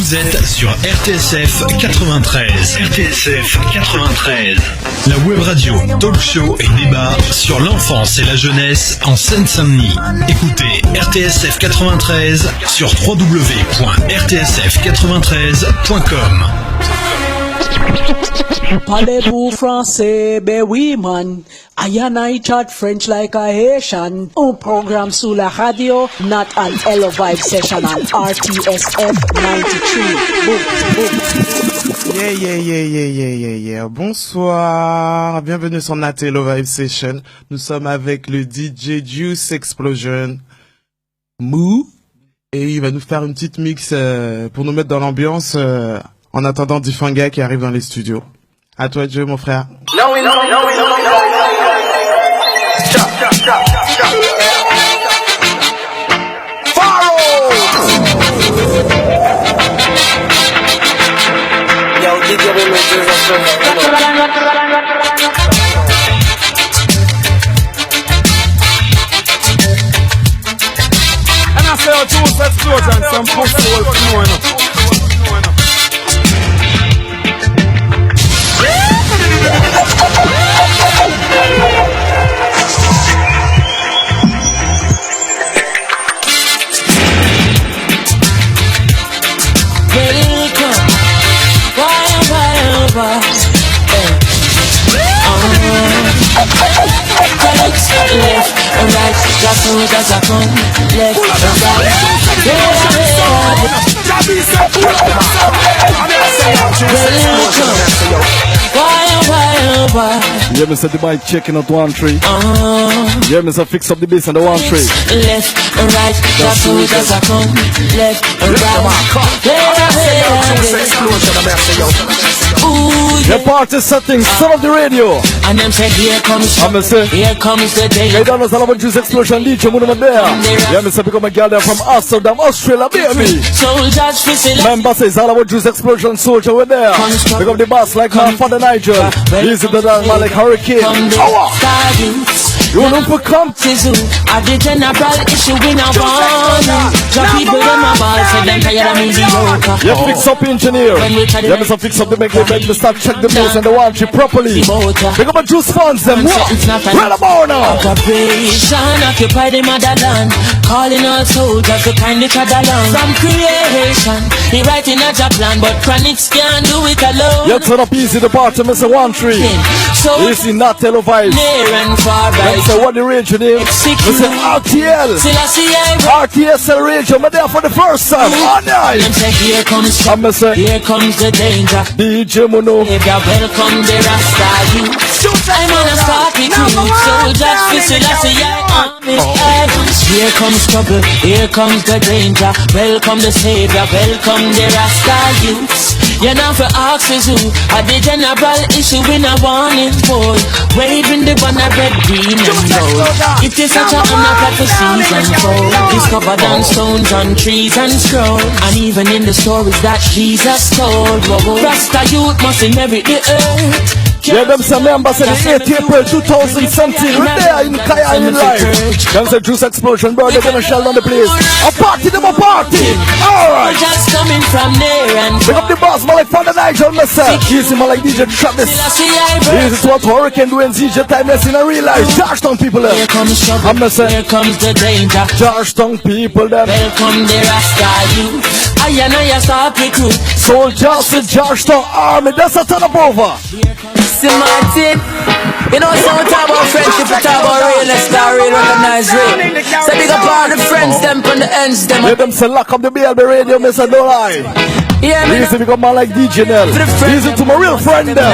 Vous êtes sur RTSF 93. RTSF 93. La web radio, talk show et débat sur l'enfance et la jeunesse en Seine-Saint-Denis. Écoutez RTSF 93 sur www.rtsf93.com. Parlez-vous français? Ben oui, man. I and I chat French like a Haitian. Un programme sur la radio, not an Hello Vibe session on RTSF 93. Boom, boom. Yeah. Bonsoir. Bienvenue sur Nat Hello Vibe Session. Nous sommes avec le DJ Juice Explosion. Mou. Et il va nous faire une petite mix pour nous mettre dans l'ambiance en attendant Difanga qui arrive dans les studios. À toi, Dieu, mon frère. No. Yo, DJ Remixes, and I say, Juice Explosion, some pussy will know enough. Left and right, just so it does a come. Left and right. Yeah, Mr. The mic checking out 1 3. Yeah, Mr. Fix up the bass on the 1 3. Left and right, just so it does a come. Left and right. The party settings, son of the radio. And them say, here comes trouble, here comes the day. Hey, down all about Juice Explosion, DJ Moon there. Yeah, Mr. Become a girl there from Amsterdam, Australia, baby. Soldiers, member says all about Juice Explosion, soldier, we're there. Pick up the bass like man for the Nigel. Easy to dance man like Hurricane. You know for come at the general issue in a one. The people them a ball, say them tired of mediocre. Yeah, fix up engineer. Yeah, Mr. Fix up the make the start check the bass and the 1 3 properly. Pick up a Juice funds them. Right about now. Occupation, occupy the motherland. Calling all soldiers to kind each other along. From creation, he writing a job plan, but chronics can't do it alone. Yeah, turn up easy the bottom, Mr. 1 3. So easy, not Hello Vibe. Near and far right. So what the range name? Mr. RTL. RTSL range, I'm there for the first time. Oh, nice. Here comes trouble, here comes the danger. DJ Mono. Welcome the Rasta youth. I'm on a start recruit, soldiers, here comes trouble, here comes the danger. Welcome the savior, welcome the Rasta youths. You're not for axes who are the general issue in a warning boy. Waving the banner red, green and gold. It is such an honor that the season fold. Discovered on stones, on trees and scrolls. And even in the stories that Jesus told, Rasta youth must inherit the earth. Yeah, them some members in the 8th April 2017. We're there in Kaya in life. Them say Juice Explosion, bro, they're gonna shell on the place. A party, them a party. Alright. Just coming from there and pick up the boss, man, like Father Nigel, myself. Easy, man, like DJ Travis. This is what Hurricane doing, DJ Timeless in a real life. Georgetown people there. Here comes trouble, here comes the danger. Georgetown people there. Welcome the Rasta youth. I start recruit. Soldiers with Georgetown Army, that's a ton of over. Martin, you know, so we talk about friendship, we talk about realness, that real, recognize real. So big up all the friends, them from the ends, them. Let them say lock up the BLB radio, Mr. Don't lie. Yeah, man. Easy become man like DJ Nell. Easy to my real friend them.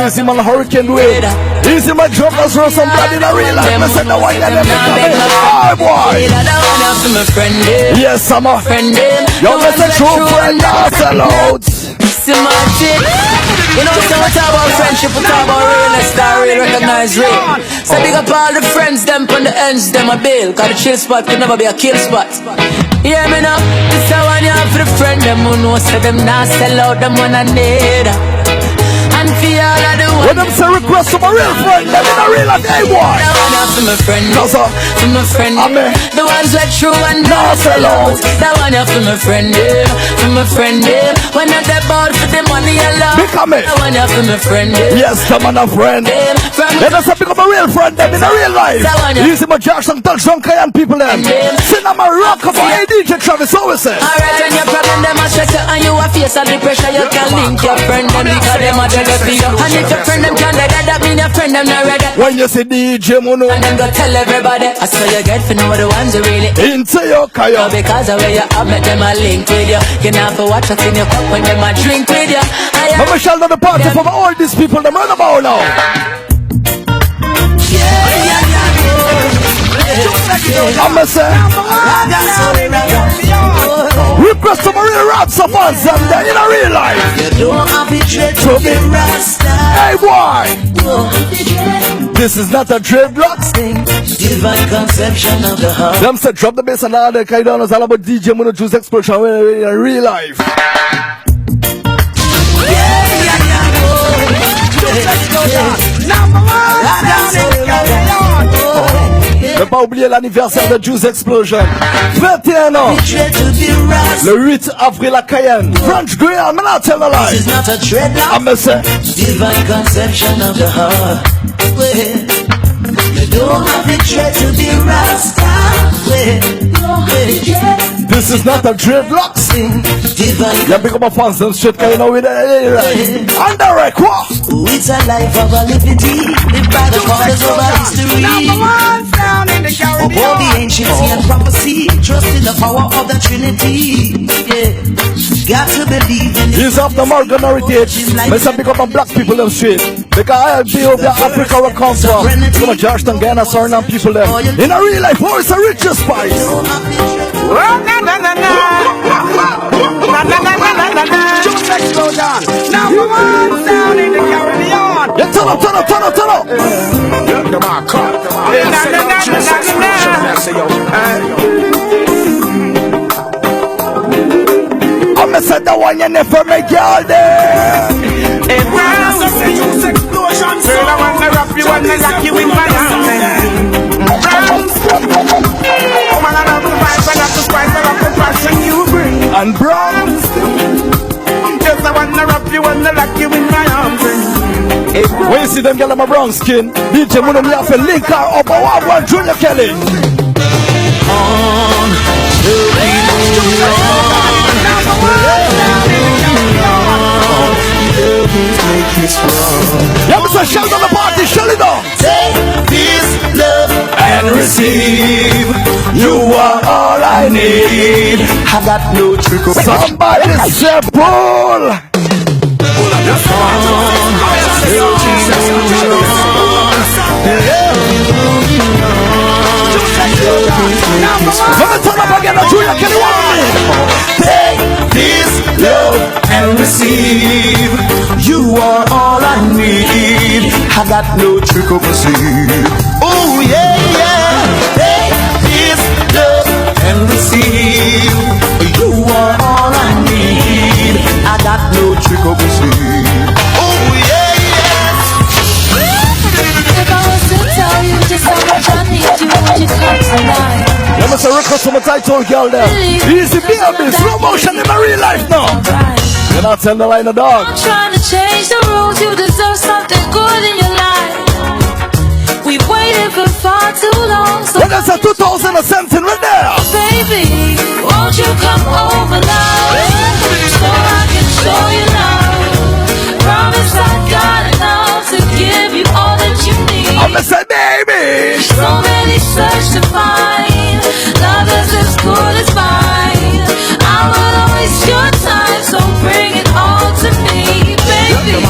Easy man Hurricane Wade. Easy my jokers roll some blood in a real life. Mr. No one let them come. Oh boy. Yes, I'm a friend. Yo, Mr. True friend, sell out. Martin, you know, so we talk about friendship, we talk about realness, that real, recognize real. So big up all the friends, them from the ends, them a bail. Cause the chill spot could never be a kill spot. Hear me now, this is one you have for the friend, them who know, so them not sell out, them wanna need. And for all of the ones. When them say request to my real friend, them in a real life, hey boy. That one up for my friend. No, sir. For my friend. Amen. The ones that true and not sell out. That one up for my friend. For my friend. When not that bad for the money alone. Become it. That one up for my friend. Yes, come on, a friend. Let us become a real friend, them in a real life. Easy my Josh and Doug Zonka and people them. Send them a rock for a DJ Travis, always say. Alright, when your problem them a check you and you a face of the pressure, you can link your friend them because them a dead for you. And if your friend them can dead, that mean your friend them not ready. When you see DJ Mono, and then go tell everybody, I saw you get for know the ones who really into your kaya. Because of where you have met them a link with you. You know for watch what's in your cup when them a drink with you. Mama shall know the party for all these people them run about now. I'ma say request to my real rap fans and then in a real life. You don't have to dread to be rasta. Hey boy, this is not a dreadlocks thing. Divine conception of the heart. Them said drop the bass and all the Kaidan is all about DJ Mono Juice Explosion in a real life. Ne pas oublier l'anniversaire de Juice Explosion. 21 ans. Le 8 avril à Cayenne. French Guiana, man, I'll tell the lie. This is not a dreadlock. I'm a say. Divine conception of the heart. You don't have to try to be rasta. This is not a dreadlocks thing. Yeah, big up my fans, them shit kind of with it. On the record. It's a life of a liberty. Lived by the fathers of our history. Of all the ancients and prophecy. Trust in the power of the Trinity. Yeah. Got to believe in it. He's up the Morgan heritage. Let's pick up my black people them straight. Because I feel the Africa where come from. From a Georgetown, Ghana, Suriname people them. In a real life, who is the richest spice? Juice Explosion, number one down in the Caribbean. Yeah, turn up. I'm gonna set the one you never make y'all there. Hey, Brown, Juice Explosion, so I wanna rap you and lock you in my arms. Brown, woman, I love the vibes, I love the spice, I love the passion you bring. And Brown, just I wanna rap you and lock you in my arms. hey, when you see them girl in my brown skin, DJ Mono me have to link her up a one Junior Kelly. On Yeah, Mr. Shout on the party, shut it down. take this love And receive, you are all I need. I got no trick up. Somebody say pull. Let me turn up again, Junior Kelly, one minute. Take this love and receive. You are all I need. I got no trick up my sleeve. Oh yeah, yeah. Take this love and receive. You are all I need. I got no trick up my sleeve. Oh yeah, yeah. If I was to tell you just how much I need you, would you come tonight? Let me say request from a title girl there. Easy baby, slow motion in my real life now. You're not telling the line of dog. I'm trying to change the rules, you deserve something good in your life. We've waited for far too long, so When there's a 2000 or something right there. baby, won't you come over now? So I can show you love. Promise I got enough to give you all that you need. I'm gonna say baby. So many search to find love is as good as mine. I will waste your time, so bring it all to me, baby.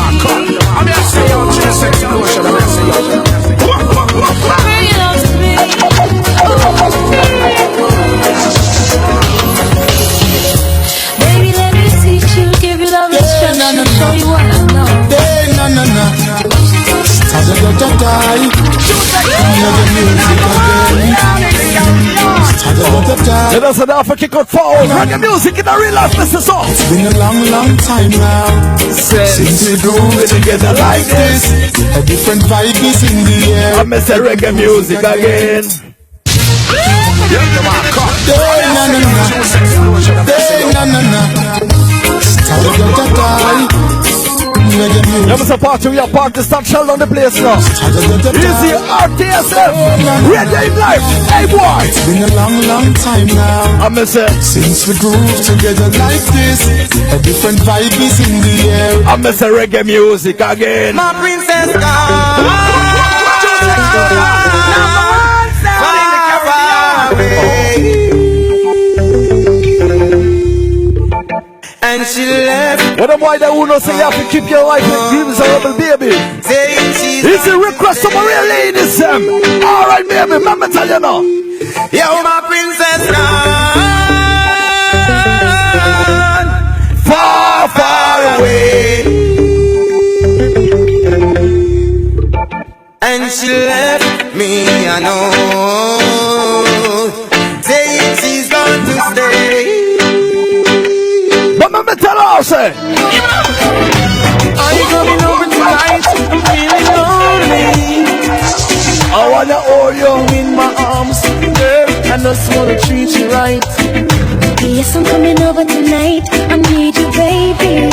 I'm just saying, Juice Explosion, I'm just saying. Bring it all to me. Baby, let me teach you, give you love instruction, show you what I know. Hey, no. I said, die. Hear the music again. Brothers and Alpha kick out forward. Reggae music in the real life, Mr. Song. It's been a long, long time now since we grew together like this. A different vibe is in the air. I miss the reggae music again. You must have party, we are party, start shell on the place now. Easy RTSF, Radio in Life, hey boy. It's been a long, long time now. I miss it. Since we grew together like this, a different vibe is in the air. I miss the reggae music again. My princess gone. And she left. What am I that who know say you have to keep your wife in dreams, horrible baby? It's a request from a real ladies, Sam. Alright, baby, mama tell you now. Yo, my princess gone. Far, far away. And she left me, I know. Saying she's going to stay. But mama tell her, say, are you coming over tonight? I'm feeling lonely. I wanna hold you in my arms, girl. I just wanna treat you right. Yes, I'm coming over tonight. I need you, baby.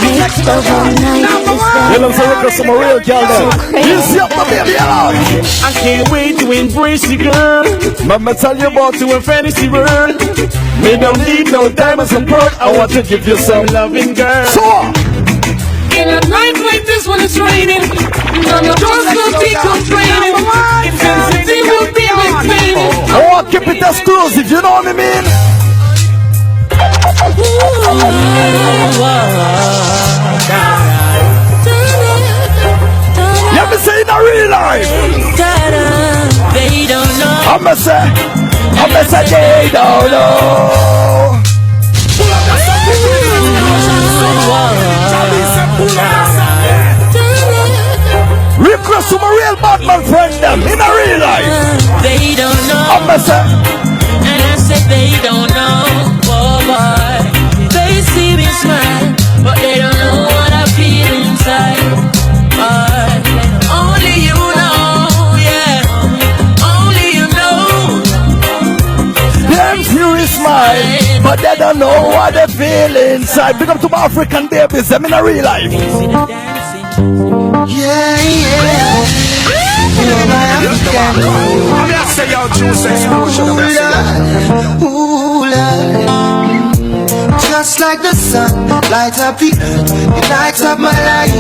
Make the whole night. you know, so request from a real girl there. You see up my baby along. I can't wait to embrace you, girl. Mama tell you about To a fantasy world. me don't need no diamonds and pearl. I want to give you some Loving girl. So In a night like this when it's raining, none of us will be complaining. Intensity will be maintaining. I want to keep it exclusive, you know what I mean? You me say in a real life. They don't know. I'ma say they don't know. Request from a real Batman friend them in a real life. They don't know. I'ma say, And I said they don't know. Oh boy. They see me smile, but they don't know what I feel inside. Only you know, yeah. Only you know. them fury smile, but they don't know what they feel inside. Big up to my African babies, them in a real life. Yeah, yeah. You're my African. I'm gonna say your juice explosion. Ooh, Lord. Just like the sun, light up the earth, it lights up my life.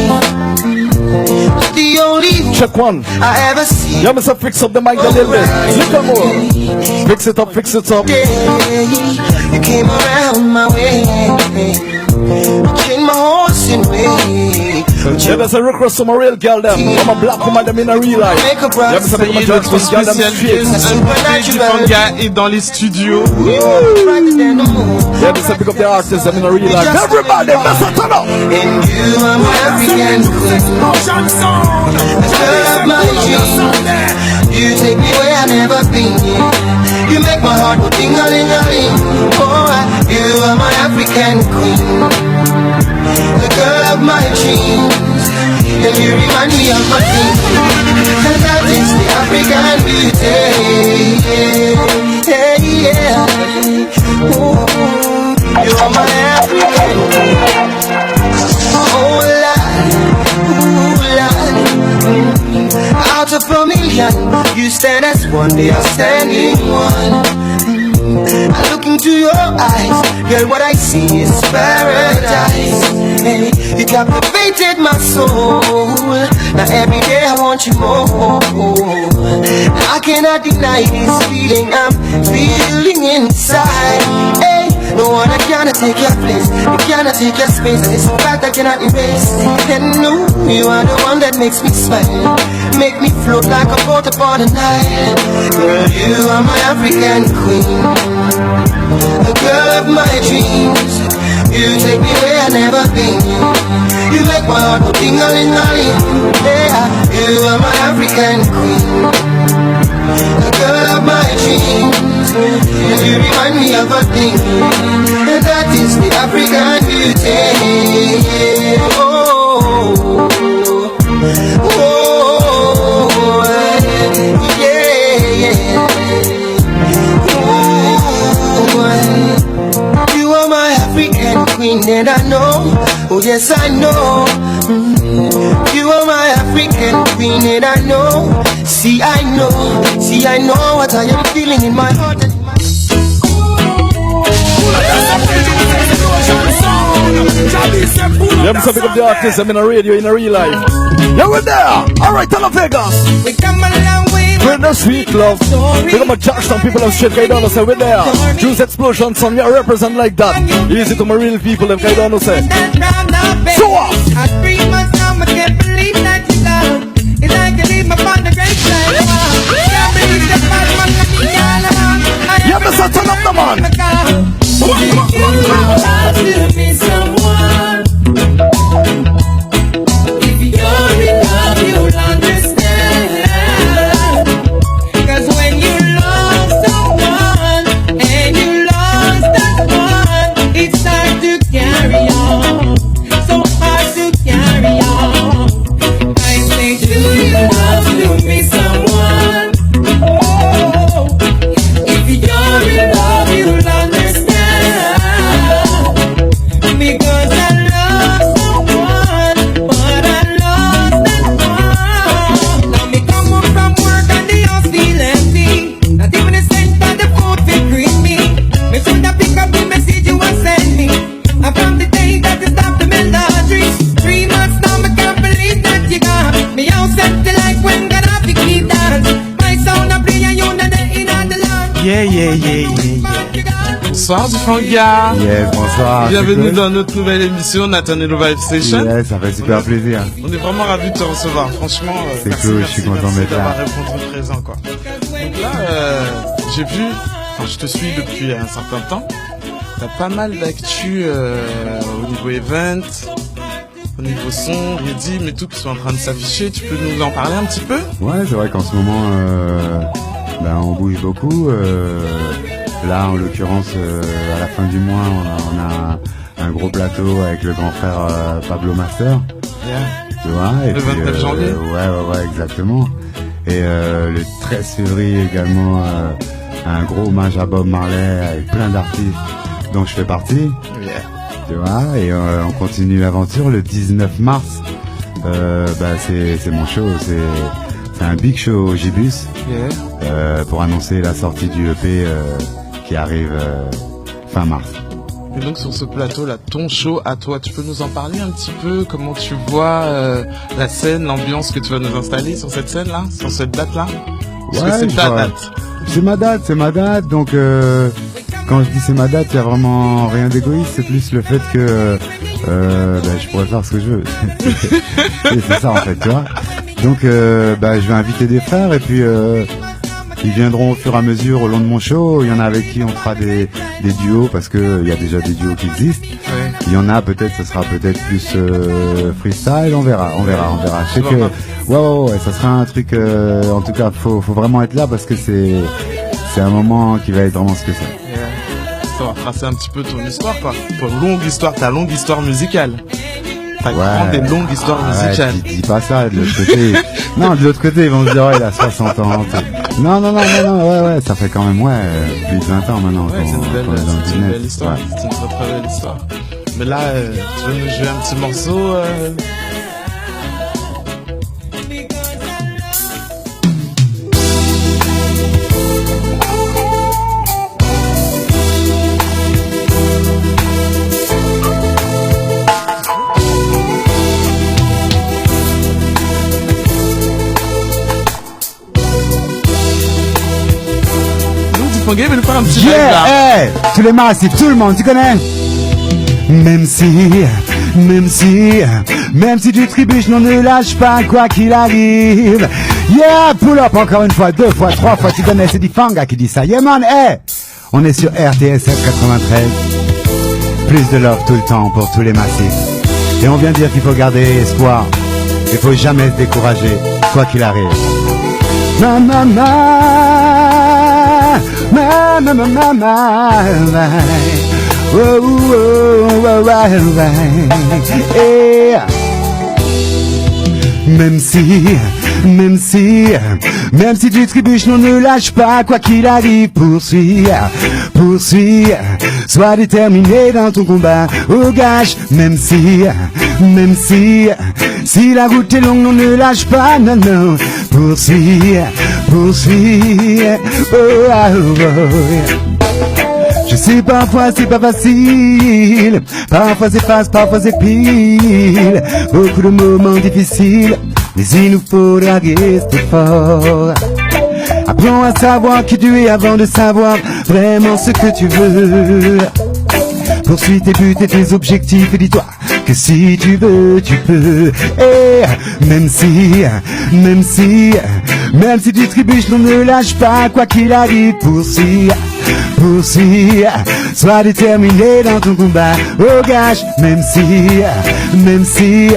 The only Check one. I ever see. You must have fix up the mic a little bit. Little more. Fix it up, fix it up. You came around my way. You changed my horse in way. Yeah, there's a request from a real girl them. I'm a black woman them in a real life. Make a Yeah, brother. mais ça fait Notre spécial guest, Panga est dans les studios. Yeah, this is pick up the artists them in a real life. Everybody, let's turn up. And you are my African queen. The girl of my dreams. You take me where I've never been. You make my heart go ting-a-ling-a-ling. Oh, you are my African queen. The girl of my dreams. And you remind me of my thing. And that is the African beauty. Yeah, yeah. Ooh, you are my African queen. Oh, Lord. Out of a million, you stand as one, they are standing one. I look into your eyes, girl, what I see is paradise. Hey, you captivated my soul. Now every day I want you more. I cannot deny this feeling I'm feeling inside. Hey, no one cannot take your place, you cannot take your space. It's a fact I cannot erase. And no, you are the one that makes me smile, make me float like a boat upon the Nile. Girl, you are my African queen, the girl of my dreams. You take me where I never been. You make my heart go ting-a-ling-a-ling. Yeah, you are my African queen, the girl of my dreams. And you remind me of a thing, and that is the African beauty. Oh, oh, yeah. Oh, you are my African queen, and I know, oh yes I know. You are my African queen, and I know. See I know what I am feeling in my heart. Yeah, I'm big up the artists, I'm in a radio, in a real life. Yeah, we're there. Alright, tell them Vegas. We come a long way. We're the sweet love. Big up my Georgetown people of shit, Kaidano say, we're there. Juice Explosion, son, yeah, represent like that. Easy to my real people, of Kaidano say. So what? At 3 months now, I can't believe that you love. It's like you leave my on the great side. Can't believe that bad man like me all around. Yeah, Mr. Turn up the man. If you love me someone, if you're in love, you'll understand. 'Cause when you love someone and you lost that one, it's hard to carry on, so hard to carry on. I say, do you love me someone? Oh, if you're in love, you'll understand. Because I love someone, but I lost that one. Now me come home from work and the house feel empty. Not even a cent of the food to greet me. Me should have pick up the message you want send me. And from the day that you stopped the melody, 3 months now me can't believe that you got me out empty like when God have to keep that. My sound a play and you know the in on the land. Yeah. Bonsoir du Fanga. Yes, bonsoir. Bienvenue dans notre nouvelle émission Nathan et Vibe Station. Yes, ça fait super plaisir. On est vraiment ravis de te recevoir. Franchement, c'est cool, je suis content d'être là. D'avoir répondu présent, quoi. Donc là, j'ai vu, je te suis depuis un certain temps. T'as pas mal d'actu au niveau event, au niveau son, rythme et tout qui sont en train de s'afficher. Tu peux nous en parler un petit peu? Ouais, c'est vrai qu'en ce moment, on bouge beaucoup. Là, en l'occurrence, à la fin du mois, on a un gros plateau avec le grand frère Pablo Master. Yeah. Tu vois, et le puis, 29 janvier. Ouais, exactement. Et le 13 février également, un gros hommage à Bob Marley avec plein d'artistes dont je fais partie. Yeah. Tu vois, et on continue l'aventure le 19 mars. C'est mon show, c'est un big show au Gibus. Yeah. Pour annoncer la sortie du EP qui arrive fin mars. Et donc sur ce plateau là, ton show à toi, tu peux nous en parler un petit peu? Comment tu vois la scène, l'ambiance que tu vas nous installer sur cette scène là, sur cette date là? Parce que c'est ta date. C'est ma date, donc quand je dis c'est ma date, il n'y a vraiment rien d'égoïste, c'est plus le fait que je pourrais faire ce que je veux. C'est ça en fait, tu vois. Donc je vais inviter des frères et puis ils viendront au fur et à mesure au long de mon show. Il y en a avec qui on fera des duos parce que il y a déjà des duos qui existent. Ouais. Il y en a peut-être, ce sera peut-être plus freestyle, on verra. Je sais que ouais, ça sera un truc. En tout cas, faut vraiment être là parce que c'est un moment qui va être vraiment spécial. Yeah. Ça va tracer un petit peu ton histoire, quoi. Ta longue histoire musicale. T'as grande et longue histoire musicale. Dis pas ça de l'autre côté. Non, de l'autre côté, ils vont se dire, ouais, il a 60 ans. Non, ouais, ça fait quand même, plus de 20 ans maintenant. Ouais, c'est une belle histoire. Ouais. C'est une très belle histoire. Mais là, tu veux nous jouer un petit morceau Il veut nous faire un petit live là. Tous les massifs, tout le monde, tu connais? Même si tu trébuches, non, ne lâche pas quoi qu'il arrive. Yeah, pull up encore une fois, 2 fois, 3 fois, tu connais, c'est du Fanga qui dit ça. Yeah man, on est sur RTSF 93. Plus de love tout le temps pour tous les massifs. Et on vient dire qu'il faut garder espoir. Il faut jamais se décourager, quoi qu'il arrive. Ma ma ma, ma ma ma ma ma, oh oh oh oh oh. Et même si tu trébuches, non ne lâche pas, quoi qu'il arrive, poursuis, sois déterminé dans ton combat, au gage, même si la route est longue, non ne lâche pas, non, poursuis, oh, oh, oh. Je sais parfois c'est pas facile, parfois c'est face, parfois c'est pile, beaucoup de moments difficiles, mais il nous faudra rester fort. Apprends à savoir qui tu es avant de savoir vraiment ce que tu veux. Poursuis tes buts et tes objectifs et dis-toi que si tu veux, tu peux. Et même si tu trébuches, non ne lâche pas, quoi qu'il arrive, poursuis, sois déterminé dans ton combat, au gage, même si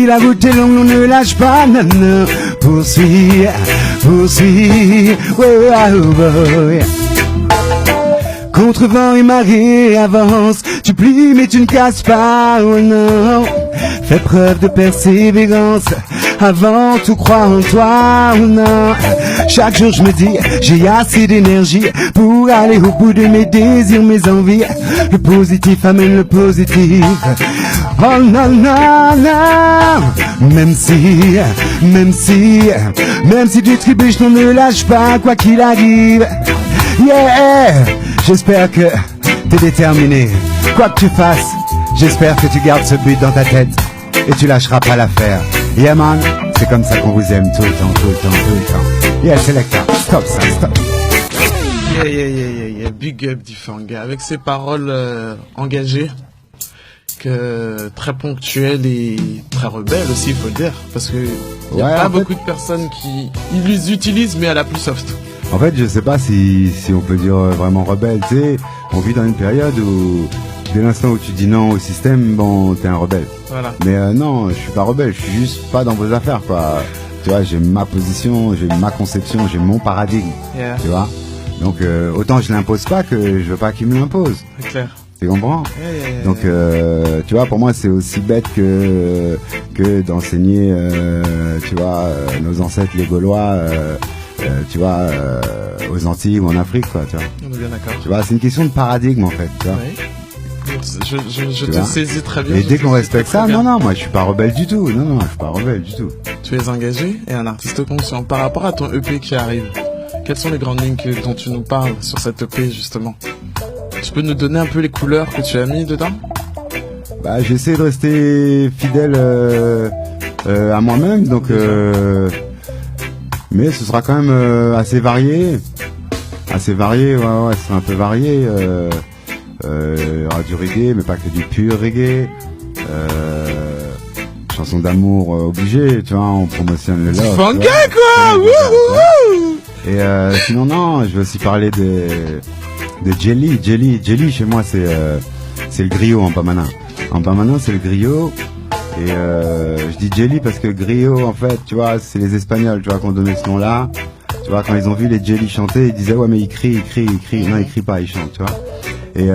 la route est longue, non ne lâche pas, non, poursuis, oh, oh, oh. Contre vent et marée avance, tu plies mais tu ne casses pas, oh non. Fais preuve de persévérance, avant tout croire en toi, oh non. Chaque jour je me dis, j'ai assez d'énergie pour aller au bout de mes désirs, mes envies. Le positif amène le positif. Oh non, non, non. Même si tu trébuches, non ne lâche pas, quoi qu'il arrive. Yeah, j'espère que t'es déterminé. Quoi que tu fasses, j'espère que tu gardes ce but dans ta tête et tu lâcheras pas l'affaire. Yeah man, c'est comme ça qu'on vous aime tout le temps. Yeah, Selecta, stop ça, stop. Yeah, big up Difanga. Avec ses paroles engagées, que très ponctuelles et très rebelles aussi, il faut le dire. Parce que il y a pas beaucoup de personnes qui les utilisent, mais à la plus soft. En fait, je sais pas si on peut dire vraiment rebelle, tu sais, on vit dans une période où, dès l'instant où tu dis non au système, bon, t'es un rebelle. Voilà. Mais non, je suis pas rebelle, je suis juste pas dans vos affaires, quoi. Tu vois, j'ai ma position, j'ai ma conception, j'ai mon paradigme, tu vois. Donc, autant je l'impose pas que je veux pas qu'il me l'impose. C'est clair. Tu comprends? Donc, tu vois, pour moi, c'est aussi bête que d'enseigner, tu vois, nos ancêtres, les Gaulois, tu vois, aux Antilles ou en Afrique, quoi, tu vois. On est bien d'accord. Tu vois, c'est une question de paradigme, en fait, tu vois. Oui. Je te saisis très bien. Et dès qu'on respecte ça, non, moi, je suis pas rebelle du tout. Non, je suis pas rebelle du tout. Tu es engagé et un artiste conscient. Par rapport à ton EP qui arrive, quelles sont les grandes lignes dont tu nous parles sur cette EP, justement? Tu peux nous donner un peu les couleurs que tu as mis dedans? Bah, j'essaie de rester fidèle à moi-même, donc mais ce sera quand même assez varié, ouais, ce sera un peu varié. Il y aura du reggae, mais pas que du pur reggae. Chanson d'amour obligée, tu vois, on promotionne le love. Fanga quoi, wouhou. Et sinon non, je vais aussi parler de Jelly. Jelly chez moi c'est le griot en Bamana. En Bamana c'est le griot. Et je dis Jelly parce que griot en fait, tu vois, c'est les Espagnols, tu vois, qui ont donné ce nom-là. Tu vois, quand ils ont vu les Jelly chanter, ils disaient ouais mais ils crient. Non, ils crient pas, ils chantent, tu vois. Et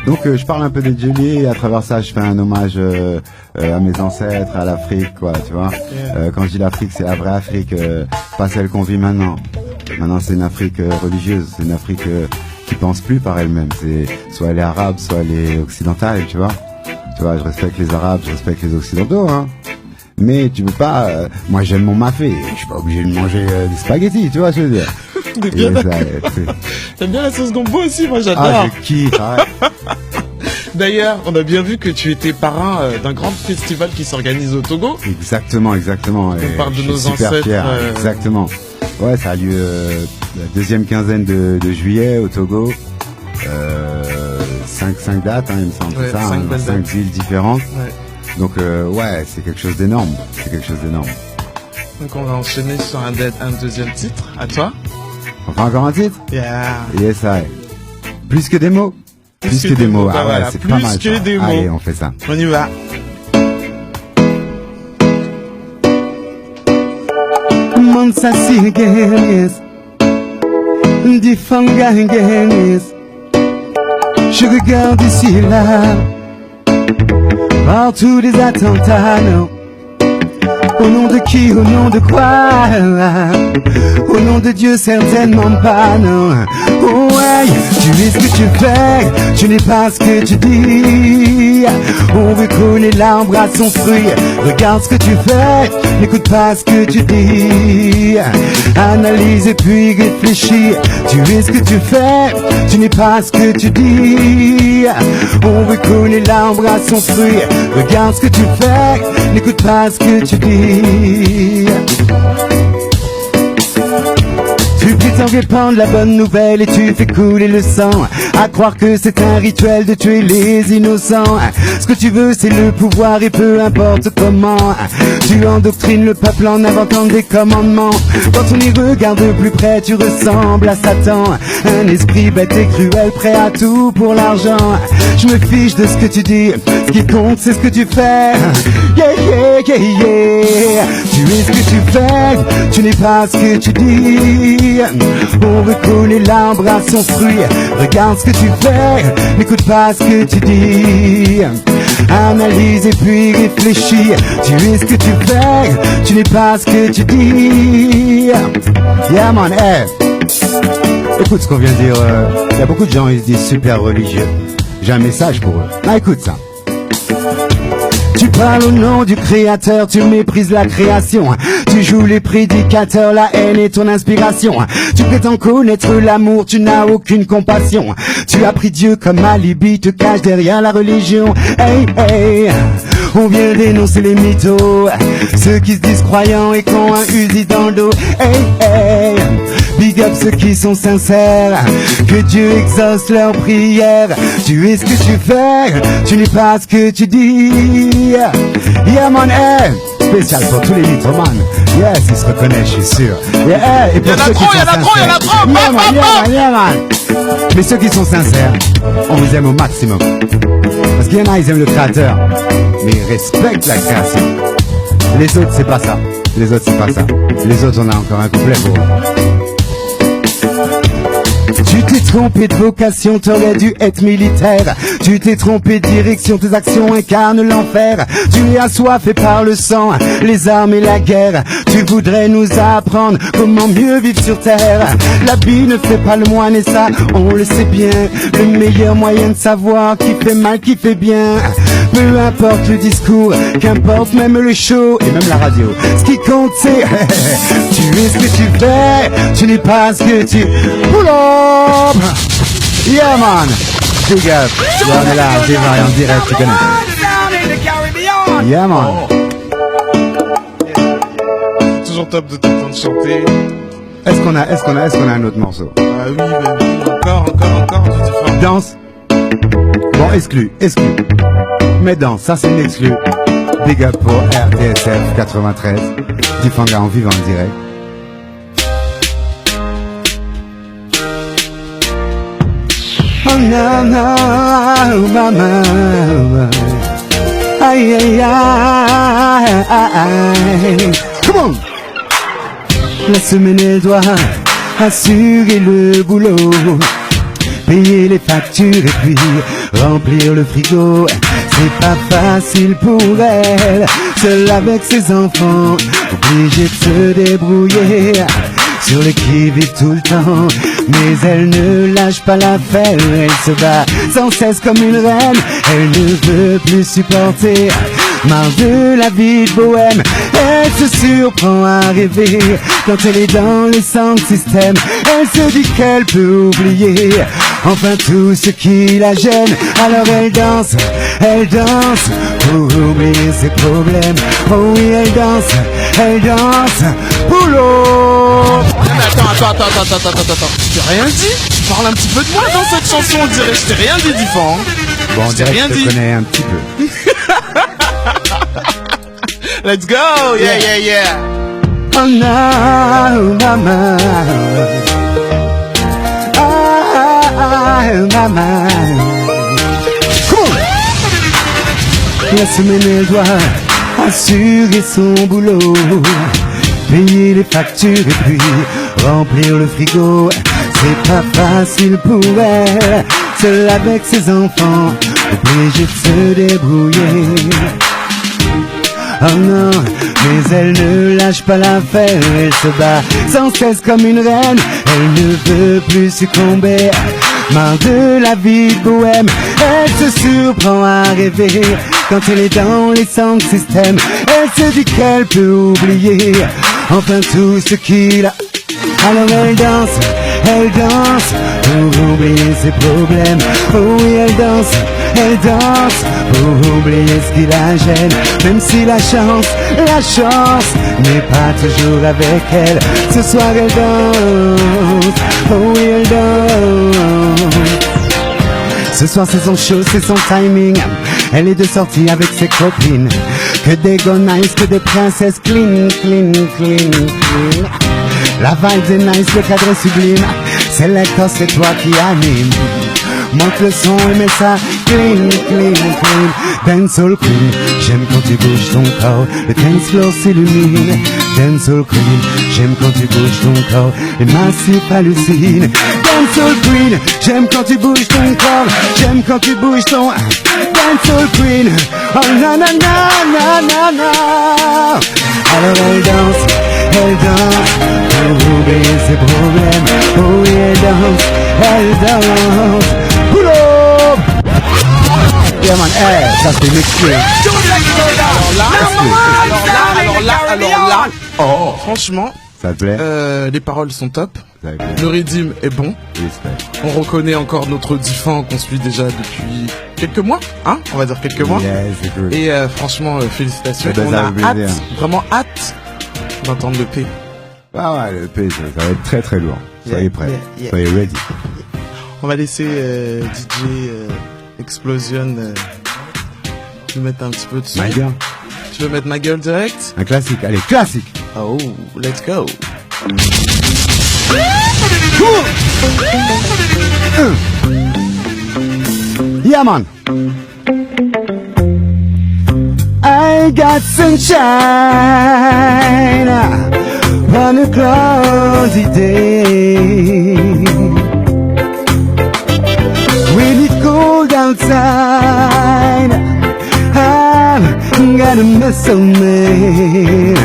donc je parle un peu des Jelly et à travers ça je fais un hommage à mes ancêtres, à l'Afrique, quoi, tu vois. Quand je dis l'Afrique, c'est la vraie Afrique, pas celle qu'on vit maintenant. Maintenant c'est une Afrique religieuse, c'est une Afrique qui pense plus par elle-même. C'est soit elle est arabe, soit elle est occidentale, tu vois. Tu vois, je respecte les Arabes, je respecte les Occidentaux, hein. Mais tu peux pas... moi, j'aime mon mafé. Je suis pas obligé de manger des spaghettis, tu vois, je veux dire. T'aimes bien la sauce gombo aussi, moi j'adore. Ah, je kiffe, arrête. D'ailleurs, on a bien vu que tu étais parrain d'un grand festival qui s'organise au Togo. Exactement. On parle de nos super ancêtres. Fier, exactement. Ouais, ça a lieu la deuxième quinzaine de juillet au Togo. 5 dates, hein, il me semble, ouais, c'est ça, 5 villes différentes. Ouais. Donc ouais, c'est quelque chose d'énorme. Donc on va enchaîner sur un deuxième titre. À toi. Enfin encore un titre. Yeah. Yes, I. Plus que des mots. Plus que des mots. Ah ouais, voilà, c'est plus pas mal. que ça. des mots. Allez, on fait ça. On y va. Months I see again, yes. Des fangas again, yes. Je regarde ici et là, partout des attentats, non. Au nom de qui, au nom de quoi? Au nom de Dieu, certainement pas, non. Oh ouais, tu es ce que tu fais, tu n'es pas ce que tu dis. On reconnaît l'arbre à son fruit. Regarde ce que tu fais, n'écoute pas ce que tu dis. Analyse et puis réfléchis. Tu es ce que tu fais, tu n'es pas ce que tu dis. On reconnaît l'arbre à son fruit. Regarde ce que tu fais, n'écoute pas ce que tu dis. Tu prétends répandre la bonne nouvelle et tu fais couler le sang. À croire que c'est un rituel de tuer les innocents. Ce que tu veux c'est le pouvoir et peu importe comment. Tu endoctrines le peuple en inventant des commandements. Quand on y regarde de plus près tu ressembles à Satan. Un esprit bête et cruel prêt à tout pour l'argent. Je me fiche de ce que tu dis, ce qui compte c'est ce que tu fais. Yeah yeah yeah yeah. Tu es ce que tu fais, tu n'es pas ce que tu dis. On reconnaît l'arbre à son fruit. Regarde ce que tu fais, n'écoute pas ce que tu dis. Analyse et puis réfléchis. Tu es ce que tu fais, tu n'es pas ce que tu dis. Yeah man, hey. Écoute ce qu'on vient de dire. Y a beaucoup de gens, ils se disent super religieux. J'ai un message pour eux. Ah, écoute ça. Tu parles au nom du créateur, tu méprises la création. Tu joues les prédicateurs, la haine est ton inspiration. Tu prétends connaître l'amour, tu n'as aucune compassion. Tu as pris Dieu comme alibi, te caches derrière la religion. Hey, hey, on vient dénoncer les mythos, ceux qui se disent croyants et qui ont un Uzi dans le dos. Hey, hey, big up ceux qui sont sincères, que Dieu exauce leurs prières. Tu es ce que tu fais, tu n'es pas ce que tu dis. Yeah man, hey, spécial pour tous les mythomanes. Yes, ils se reconnaissent, je suis sûr. Yeah, hey, et pour ceux qui sont sincères. Yeah man, yeah man, yeah man. Mais ceux qui sont sincères, on vous aime au maximum. Parce qu'il y en a, ils aiment le créateur, mais ils respectent la création. Les autres, c'est pas ça. Les autres, c'est pas ça. Les autres, on a encore un couplet pour eux. Tu t'es trompé de vocation, t'aurais dû être militaire. Tu t'es trompé de direction, tes actions incarnent l'enfer. Tu es assoiffé par le sang, les armes et la guerre. Tu voudrais nous apprendre comment mieux vivre sur terre. L'habit ne fait pas le moine et ça, on le sait bien. Le meilleur moyen de savoir qui fait mal, qui fait bien. Peu importe le discours, qu'importe même le show et même la radio. Ce qui compte c'est, tu es ce que tu fais, tu n'es pas ce que tu... Pull up! Yeah man! Big up! On est là, Démarre en direct, tu connais. Yeah man! C'est toujours top de t'entendre chanter. Est-ce qu'on a un autre morceau? Ah oui, baby. Encore, du différent. Danse. Bon, exclu. Mais danse, ça c'est une exclu. Big up pour RTSF 93. Difanga en vivant en direct. Oh no, no, mama. Aïe, aïe, aïe, aïe. Come on! La semaine elle doit assurer le boulot, payer les factures et puis remplir le frigo. C'est pas facile pour elle, seule avec ses enfants, obligée de se débrouiller, sur le qui-vive tout le temps. Mais elle ne lâche pas l'affaire, elle se bat sans cesse comme une reine. Elle ne veut plus supporter, marre de la vie de bohème. Elle se surprend à rêver quand elle est dans les sound systems. Elle se dit qu'elle peut oublier enfin tout ce qui la gêne. Alors elle danse pour oublier ses problèmes. Oh oui, elle danse pour l'autre. Attends. Tu t'as rien dit? Tu parles un petit peu de moi dans cette chanson, on dirait. Je t'ai rien dit, Diffan. Bon, on dirait que je te connais un petit peu. Let's go! Yeah. Oh no, mama. Oh, mama. La semaine elle doit assurer son boulot, payer les factures et puis remplir le frigo. C'est pas facile pour elle, seule avec ses enfants, obligée de se débrouiller. Oh non, mais elle ne lâche pas l'affaire, elle se bat sans cesse comme une reine, elle ne veut plus succomber. Marre de la vie de bohème, elle se surprend à rêver. Quand elle est dans les sound systems, elle se dit qu'elle peut oublier enfin tout ce qu'il a. Alors elle danse pour oublier ses problèmes. Oh oui, elle danse pour oublier ce qui la gêne. Même si la chance n'est pas toujours avec elle. Ce soir elle danse, oh oui elle danse. Ce soir c'est son show, c'est son timing. Elle est de sortie avec ses copines. Que des go nice, que des princesses clean. La vibe est nice, le cadre est sublime. Selector, c'est toi qui anime. Monte le son et mets ça clean. Dancehall Queen, j'aime quand tu bouges ton corps. Le dance floor s'illumine. Dancehall Queen, j'aime quand tu bouges ton corps. Les massifs hallucinent. Dancehall Queen, j'aime quand tu bouges ton corps. J'aime quand tu bouges ton Dancehall Queen. Oh na na na na na na. Alors elle danse pour oublier ses problèmes. Oh oui, elle danse. Pull up! Yeah man, ça c'est mixé. Alors là, oh, franchement, ça te plaît? Les paroles sont top. Le rythme est bon. On reconnaît encore notre Diffan qu'on suit déjà depuis quelques mois, hein? On va dire quelques mois. Et franchement, félicitations. On a vraiment hâte d'entendre le P. Ah ouais, le P, ça va être très très lourd. Soyez prêts, soyez ready. On va laisser DJ Explosion nous mettre un petit peu dessus. My girl. Tu veux mettre ma gueule direct? Un classique, allez, classique. Oh, let's go. Yeah man. I got sunshine on a cloudy day. When it's cold outside, I'm gonna miss a man.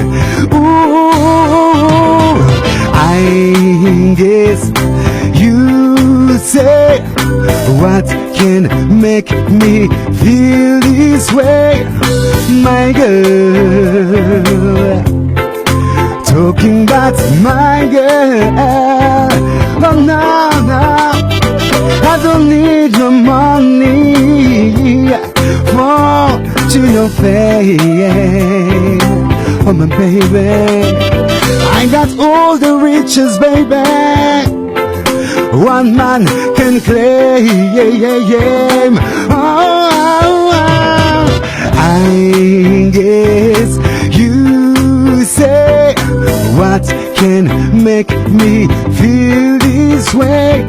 Ooh, I guess you say, what can make me feel this way, my girl? Talking about my girl. Oh no, no, I don't need no money for your fame. Oh my baby, I got all the riches, baby. One man can claim. Oh, I guess you say, what can make me feel this way,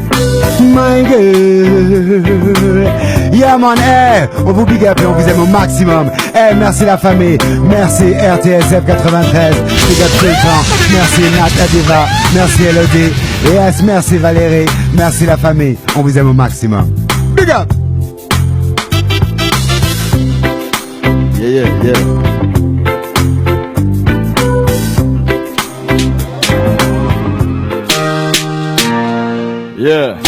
my girl? Yeah man, hey, on vous big up et on vous aime au maximum. Hey, merci la famille, merci RTSF 93, big up tout le temps. Merci Nat Adiva, merci Elodie, yes, merci Valérie, merci la famille, on vous aime au maximum. Big up! Yeah. Yeah.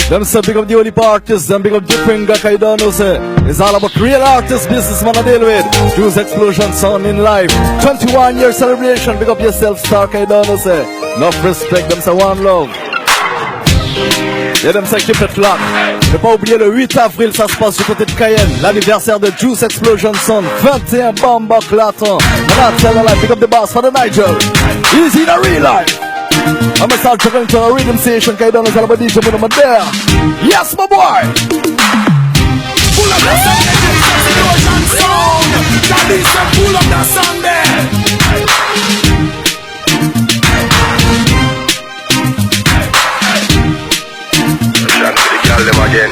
Them say big up the only artists, them big up different guy, I don't know say. It's all about real artist business man I deal with. Juice Explosion sound in life. 21 year celebration, big up yourself Stark, I don't know say. Enough respect, them say one love. Yeah, them say keep it locked. Ne pas oublier le 8 avril, ça se passe du côté de Cayenne. L'anniversaire de Juice Explosion Sound. 21 Bamba Claton. Tell the life, big up the boss for the Nigel. Easy in a real life. I'm a start traveling to a rhythm station. Kay don't know about DJ when I'm there. Yes, my boy. Pull up the sound, Explosion Sound. That is a pull up the sound there. Them again.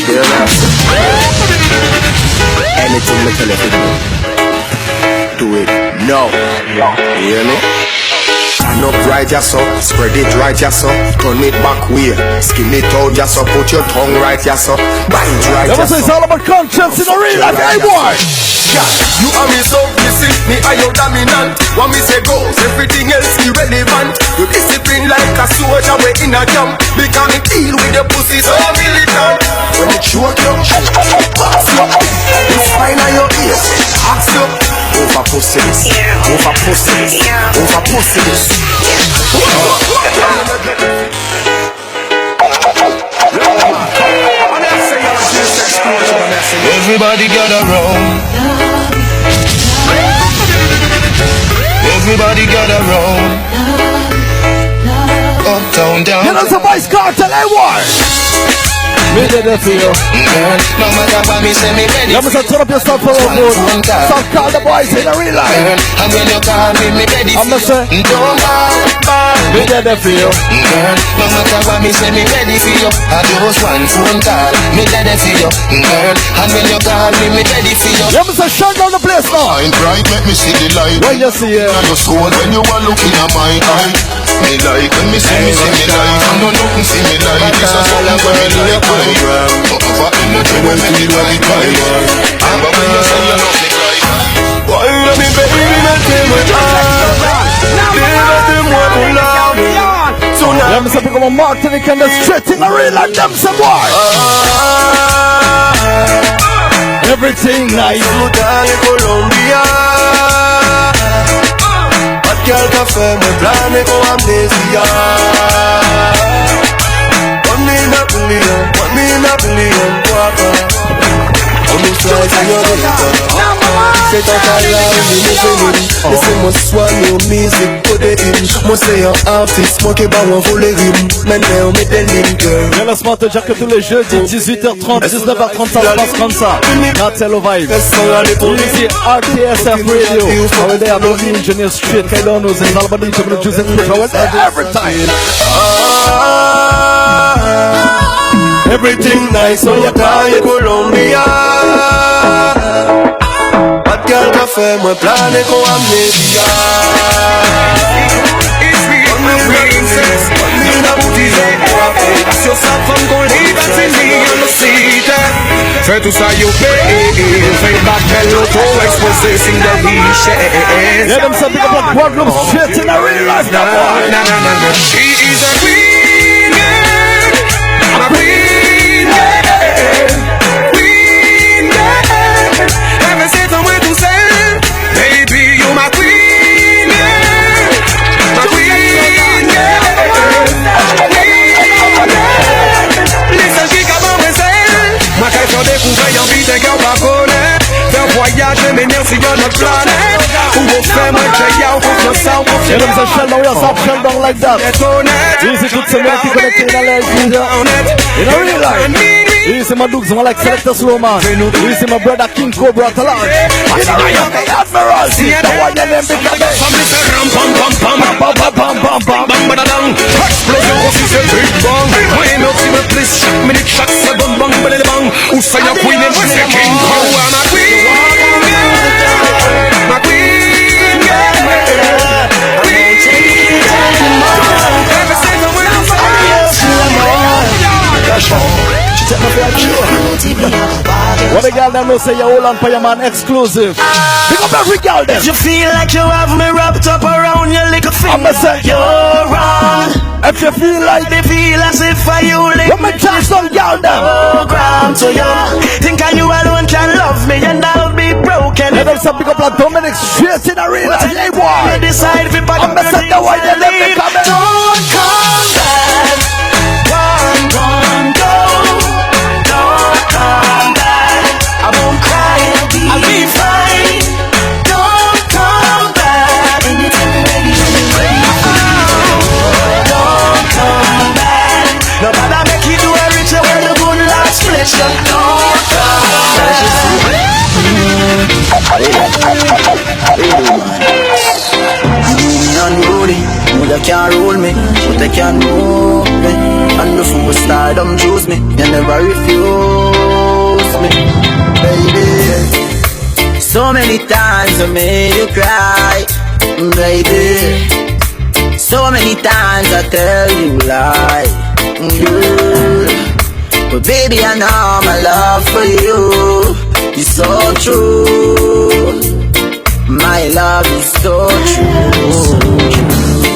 So hear me? Anything me tell you to do it now. You hear me? Stand up right, ya so, spread it right, ya so, turn it back way, skin it out, ya so, put your tongue right, ya so, bite right, ya so. It's all about conscience in the real life, hey boy. You are me submissive, me are your dominant. What me say goes, everything else irrelevant. You discipline like a soldier, we in a camp. Because me deal with your pussy so militant. When you choke you, box you. You spine on your ears, ask you. Over pussy this, over pussy this, over pussy this. Everybody gather round. Everybody gather round. Uptown, down. You know the Vice Cartel, hey boy. Me did it for you. No matter what me say, me ready. Let me say, turn up yourself for a good. Stop call the boys in the real life. And when you call me, me ready. I'm gonna say, don't ball. Me did it for you. No matter what me say, me ready for you. I just one phone call, me did it for you. And when you call me, me ready for you. Let me say, shut down the place now. Shine bright, make me see the light. When you see it, and you soul when you are looking at my eye. Me like when me see me like. I don't look and see me like. This is all I'm going to look like. Over energy when me feel like it. But when you say you love me like. Why love me baby, not tell me let me say, pick up a Martinique and the straight in the real life, them some boy. Everything nice. Colombia. Girl café, me plane con amnesia. One in a billion, guapa. On nous fait señorita. C'est un talent, we moving in. Laissez moi soigner au music, put it in. Moi c'est un artiste, moi qui bat un volet rime. Maintenant on met des lignes, girl. Viens laisse-moi te dire que tous les jeudis, 18h30, 19h30, ça se passe comme ça. Natel Vibe. Easy RTSF Radio. Over there, I'm the engineer straight. Kailon knows it's all about each of the juice and fruit. Every time. Everything nice, on your car, you Colombia. Bad girl café, moi plane con amnesia. It's real, I'm princess. You know what is it? Ask yourself, I'm gonna leave that in me on the seat. Fais tout ça, you pay. Fais back, hello, to expose, sing the reach. Let them say, pick up a Guadeloupe straight in a real life, that boy. She is a queen, girl. I'm a queen, girl. Queen, girl. Never say somewhere to say. Baby, you my queen, girl. My queen, girl. Queen, girl. Listen, she come on and say. Ma question découverte, y'a envie d'un gars pas connaître. Faire voyager, m'énerve si y'a notre planète. Ou on fait moi, j'ai y'a, on confie ça, on confie. Let them say, shell down yourself, shell down like that. Easy to tell me, I keep connecting in a life, in a real life. Easy my dudes, I like Selector Slow Man. Easy my brother King Cobra Talon. In a real life, Admiral, see the one your name become it. Explosion, aussi c'est Big Bang. Moi et merci me plus chaque minute, chaque seconde, bang, bang, bang. Où ça y'a Queen et moi c'est King Kong. Ma Queen, ma Queen, What the girl them know say you hold on for your man exclusive. Pick up every girl them. If you feel like you have me wrapped up around your little finger, you're wrong. If you feel like they feel as if I you live, let me tell some girl them. Program to you. Think I you alone can love me and I'll be broken. Let them say pick up like Dominic straight in the real life. Hey boy. Decide if I'm gonna set the way they let me come in. Don't come back. One, go. Don't come back. I won't cry. I'll be fine. Don't come back. Anytime you're ready, don't come back. Nobody make you do a rich when the good last flesh. Don't come unruly, but they can't rule me, but they can't move me. And the fool stardom choose me, you never refuse me, baby. So many times I made you cry, baby. So many times I tell you lie, but baby I know my love for you is so true. My love is so true.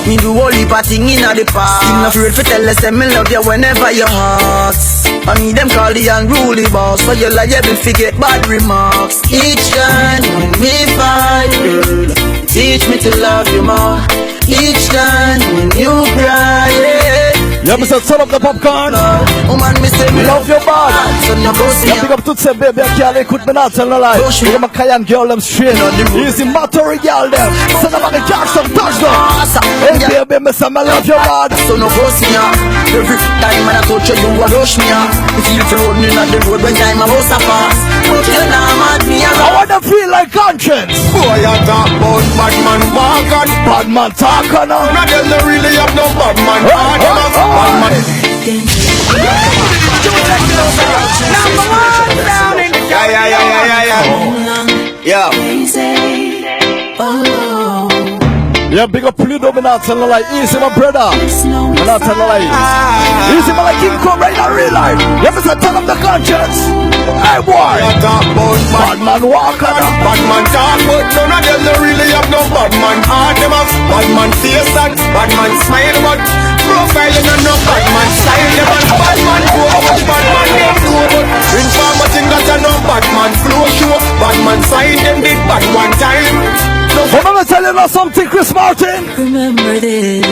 Me do all the thing in the past. Still not afraid to tell us that me love you whenever you ask. I mean them call the unruly boss, so you liable to get bad remarks. Each time when we fight, girl, teach me to love you more. Each time when you cry, yeah. Yeah, me say turn up the popcorn. Woman, me say me love your body. So no go see ya. Pick up toutes ces bébés qui allaient écouter maintenant, tell no lie. You my Cayenne girl, them straight. Easy Mattori girl, them. So no matter catch them, touch them. Hey baby, me say me love your body. So no go see ya. Every time I touch you, you a rush me ya. You feel for running on the road when time about to pass. But you not mad me around. I wanna feel like conscience. Boy, I talk about bad man walk on. Bad man talk on. None of them don't really have no bad man heart. Bad man. Number one down in the yeah. Yeah, big up Pluto, me not tell no lie. Easy, my brother. Me not tell no lie. Easy, my like King Cobra in real life. You have to turn up the conscience. Hey, boy. I talk about bad man walk on. Bad man talk, but none of them don't really have no bad man heart. Them have bad man face and bad man smile, but profile you know no bad man style. Them have bad man go, but bad man don't do. But informer thing that you know bad man flow show. Bad man sign them did bad one time. I'm gonna tell you about something, Chris Martin. Remember this.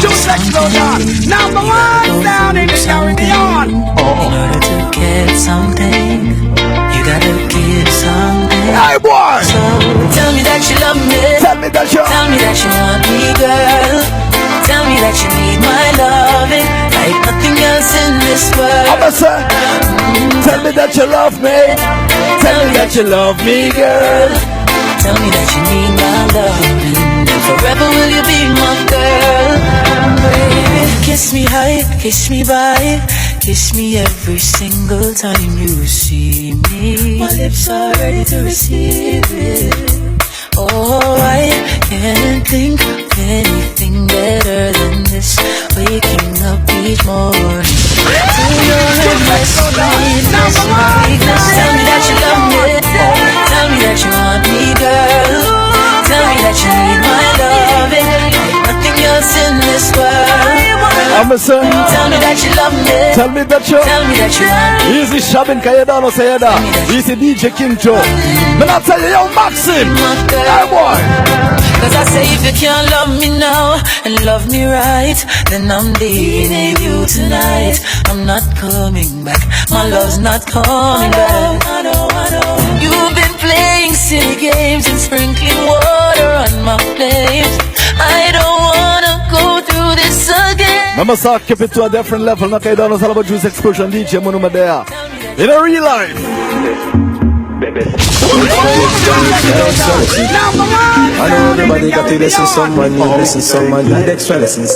Just let you know that. Number one down in the Caribbean. In order to get something, you gotta give something. Hey boy. So tell me that you love me. Tell me that you. Tell me that you want me, girl. Tell me that you need my loving like nothing else in this world. I'm gonna say, tell me that you love me. Tell me that you love me, girl. Tell me that you need my loving, and forever will you be my girl, baby. Kiss me high, kiss me by, kiss me every single time you see me. My lips are ready to receive it. Oh, I can't think of anything better than this. Waking up each morning to your endless sweetness, my weakness. Tell me that you love me. Tell me that you want me, girl. Tell me that you need my loving like nothing else in this world. I'm a son. Tell me that you love me. Tell me that you. Tell me that you want me. Easy Shabin Kayedano Sayeda. Easy DJ King Joe. But I tell you, yo, Maxim. Hey boy. Cause I say if you can't love me now and love me right, then I'm leaving you tonight. I'm not coming back. My love's not coming back. I know. You've been playing silly games and sprinkling water on my flames. I don't wanna go through this again. Mama Sark keep it to a different level. Now Kayedano is all about Juice Explosion DJ Monuma there. In a real life. I know everybody got to listen someone new, listen someone need extra lessons.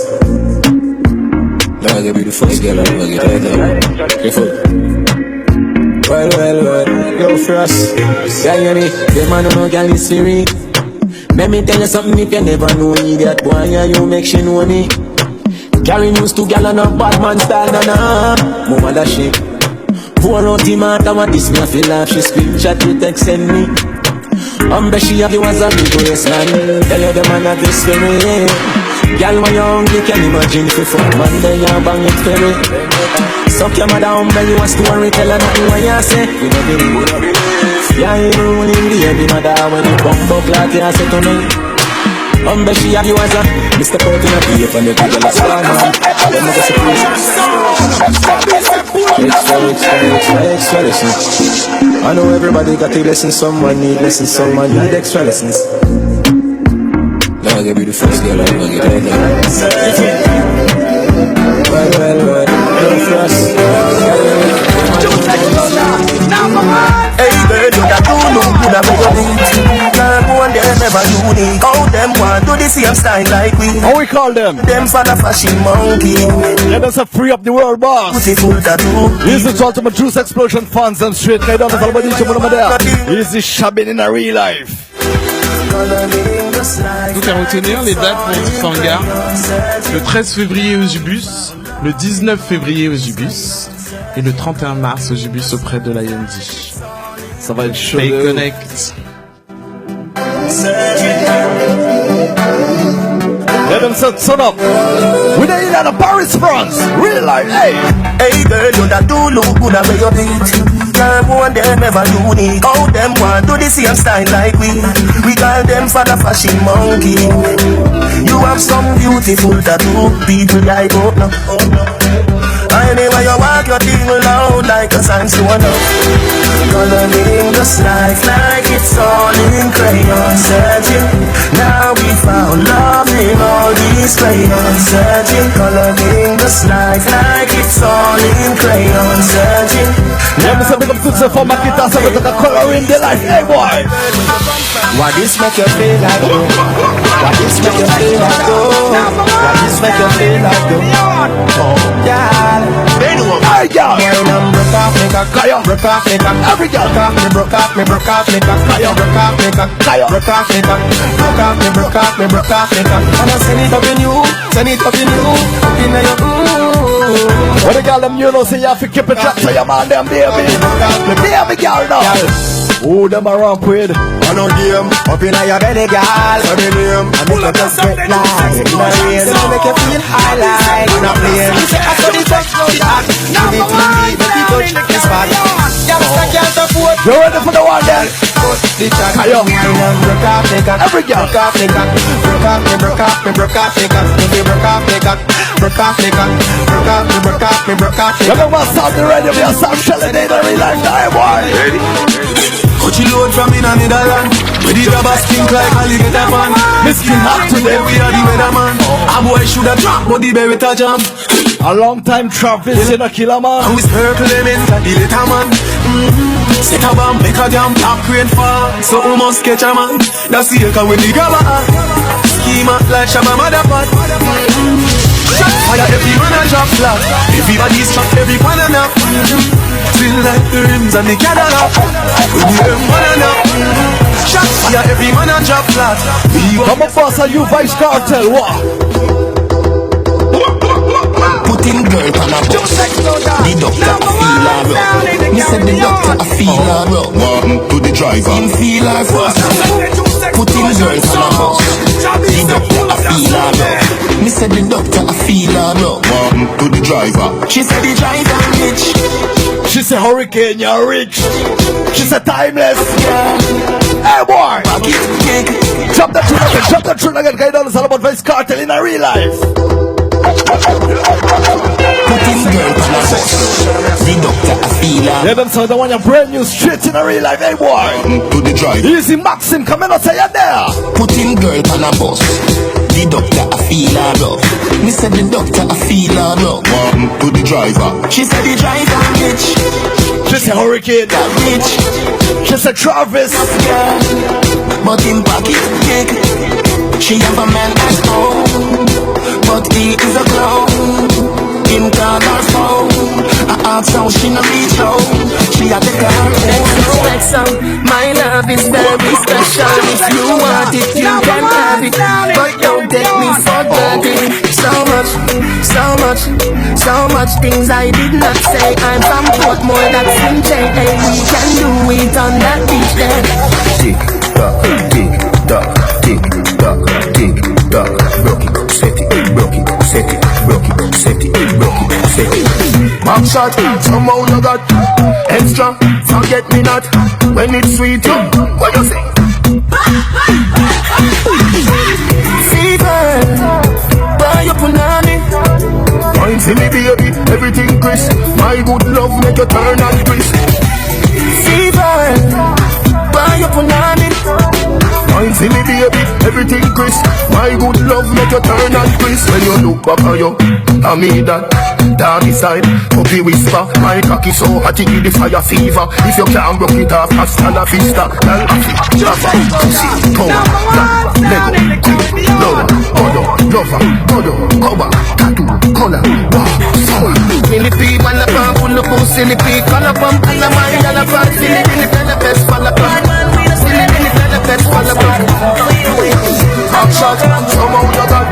Now I get be the first girl I'm gonna get right now. Careful. Well, go for us. Yeah, you know, the man who no girl is free. Let me tell you something if you never know idiot boy, yeah, you make she know me. Carry news to gal and a bad man style, nah. Mama that shit. Pour out the matter, what this me I feel like she speak, chat you text send me. Bet she have the ones that be grace, man. Tell you the man that is for me. Girl, when you're hungry, can imagine if you fuck man, then you're bang it for me. Suck your mother home, you a story, tell her nothing when you say. You know believe. Yeah, you know when you baby mother, when you come up like you say to me. Bet she have you as a Mr. Port in a PF and you give her a star, man. Let me just extra lessons. I know everybody got to listen, someone need lessons, someone need extra lessons. Now I give you the first girl, I'm gonna get right now. Well, go for us. Hey girl, you that do no good at me. Girl, go and they never unique. How them want to this here same style like we. How we call them? Them for the fashion monkey. Let us free up the world, boss. Beautiful tattoo. This is Ultimate Juice Explosion fans and straight guy down the Salvador This is shabbing in a real life. Donc à retenir les dates pour Fanga. Le 13 février au Zubus, le 19 février au Zubus et le 31 mars au Zubus auprès de l'IND. Ça va être chaud. Stay Connect. Let them set son up. We don't need out Paris, France. Real life, hey. Hey girl, you that do look good at where you beat. Girl, one them never unique. All them want do the same style like we. We call them for the fashion monkey. You have some beautiful tattoo. People like up now. Anyway, you walk your thing loud like a sandstone. Coloring the slides like it's all in crayon. Searching, now we found love in all these crayons. Searching, coloring the slides like it's all in crayon. Searching. Let me say big up to the former guitar, so we take a color in the life. Hey boy, what this make you feel like though? What this make you feel like though? What this make you feel like though? Oh, yeah. Hey girl, broke off me cock, broke off me cock. Every girl cock me, broke off me cock. Broke off me cock, broke off me cock. Broke off me, broke off me, broke off me cock. And I send it up in you, send it up in you, up in your What the girl them you know say you have to keep it trapped, so your man them baby. Baby girl now. Who them a ramp with? I know them up in your belly, girl. Say me name. I make you just get light. In a rain, I make you feel high like in a plane. I saw the touch no shot. Give it to me, make it touch the spot. Youngster can't afford. You ready for the one then? The track. Broke off me cock. Every girl. Broke off me cock. Broke off me, broke off me, broke off me cock. Broke off me cock. Broke off me cock. Broke off me, broke off me, broke off me. You know what sound the radio? We are sound shelling in the real life time, boy. Ready? Coach you load from in a Netherlands. Where the jobbers stink like alligator man. Miskin hot today, we are the weatherman. A boy shoulda drop, but the beretta jam. A long time Travis, you know killer man. And we circle them in the little man. Set a bomb, make a jam, top rain fall. So we must catch a man. That's the echo when the grabber. Schema like Shabba Motherpot. Shot fire, every man a drop flat. Everybody's trapped, every one and up. Feel like the rims and the Cadillac. When you them one and up. Shot fire, every man a drop flat. Come on, boss, are you Vice Cartel? What? Putting girl on a box. The doctor feel her rub. Me said the doctor feel her rub. Welcome to the driver. Him feel her fuck. Putting girl on a box. The doctor feel her rub. Me said the doctor feel her rub. Welcome to the driver. She said the driver rich. She said hurricane, you're rich. She said timeless. Hey boy, drop the tune again, guy down. It's all about Vice Cartel in a real life. Putting girl on a box. The doctor feel her. Yeah, them so the one you brand new straight in a real life. Hey boy, Welcome to the driver. Easy Maxim, come in and say you're there. Putting girl on a bus. The doctor feel her love. Me said the doctor feel her love. Welcome to the driver. She said the driver rich. She said hurricane, rich. She said Travis, but in pocket big. She have a man at home, but he is a clown. In call her phone, I ask how she no reach home. She had the car. XO, my love is very special. If you want it, you can have it. But don't take me for granted. So much things I did not say. I'm from Portmore, that's in J. And we can do it on that beach there. Tick tock, tick tock, tick tock, tick tock. Broke it, set it, broke it, set it, broke it, set it, broke it, set it. Back shot, somehow you got extra. Forget me not when it's sweet. What you say? Fever, buy your punani. Wine see me baby, everything crisp. My good love make you turn and twist. Fever, buy your punani. Wine see me baby, everything crisp. My good love make you turn and twist. When you look back at you, I mean that doggy side. Puppy whisper, my cocky so hot it give the fire fever. If you can't rock it off, hasta la vista. Girl, Java, pussy, power, Lego, queen, lover, godo, lover, godo, cover, tattoo, color, wow, soul. Millipede, man, the pump, pull the pussy, millipede, color pump, and the mind, and the pump, silly, silly, the best, fall apart. Silly, silly, the best, fall apart. Action, come out of that.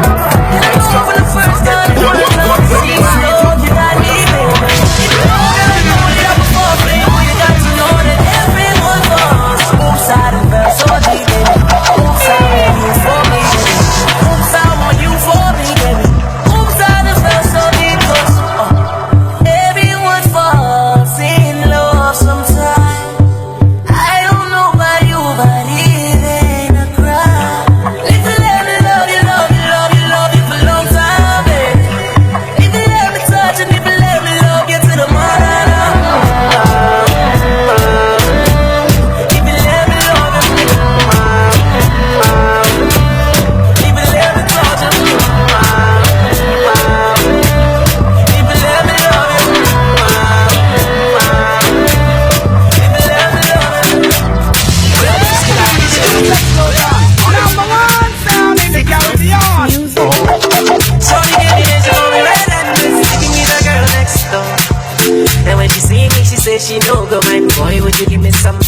She know go my boy, would you give me some, more?